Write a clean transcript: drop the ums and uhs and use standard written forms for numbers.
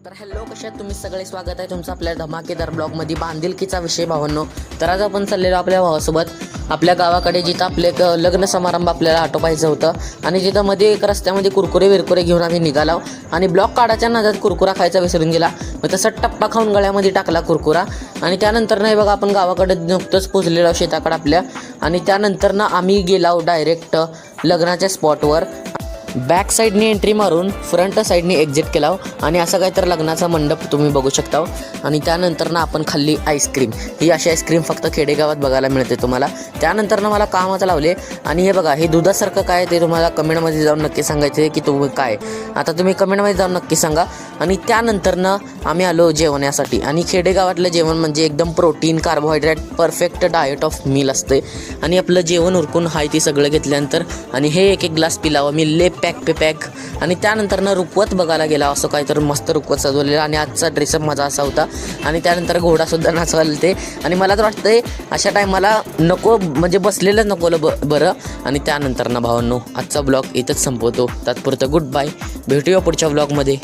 तर हॅलो, कशा तुम्ही सगळे? स्वागत आहे तुमचं आपल्या धमाकेदार ब्लॉगमध्ये. बांधिलकीचा विषय भावांनो. तर आज आपण चाललेलो आपल्या भावासोबत आपल्या गावाकडे, जिथं आपले एक लग्न समारंभ आपल्याला आटोपायचं होतं. आणि जिथं मध्ये एक रस्त्यामध्ये कुरकुरे विरकुरे घेऊन आम्ही निघालो आणि ब्लॉग काढायच्या नादात कुरकुरा खायचा विसरून गेला. मग तसं टप्पा खाऊन गळ्यामध्ये टाकला कुरकुरा. आणि त्यानंतर नाही बघा, आपण गावाकडे नुकतंच पोचलेलो शेताकडे आपल्या. आणि त्यानंतर ना आम्ही गेलो डायरेक्ट लग्नाच्या स्पॉटवर. बॅक साईडने एंट्री मारून फ्रंट साईडने एक्झिट केला आणि असं काय तर लग्नाचा मंडप तुम्ही बघू शकता. आणि त्यानंतर ना आपण खाल्ली आईस्क्रीम. ही अशी आईस्क्रीम फक्त खेडेगावात बघायला मिळते तुम्हाला. त्यानंतर ना मला कामाचं लावले आणि हे बघा, हे दुधासारखं काय ते तुम्हाला कमेंटमध्ये जाऊन नक्की सांगायचे की तुम्ही काय. आता तुम्ही कमेंटमध्ये जाऊन नक्की सांगा. आणि त्यानंतर ना आम्ही आलो जेवण्यासाठी. आणि खेडेगावातलं जेवण म्हणजे एकदम protein, carbohydrate, perfect diet of meal असते. आणि आपलं जेवण उरकून हाय ती सगळं घेतल्यानंतर आणि हे एक ग्लास पिलावं मी ले पॅक पे पॅक. आणि त्यानंतर ना रुकवत बघायला गेला. असं काय तर मस्त रुकवत सजवलेलं. आणि आजचा ड्रेसअप माझा असा होता. आणि त्यानंतर घोडासुद्धा नाचवायला ते. आणि मला तर वाटतंय अशा टायमाला नको, म्हणजे बसलेलंच नको बरं. आणि त्यानंतर ना भावांनो, आजचा ब्लॉग इथंच संपवतो. तात्पुरतं गुड बाय. भेटूया पुढच्या ब्लॉगमध्ये.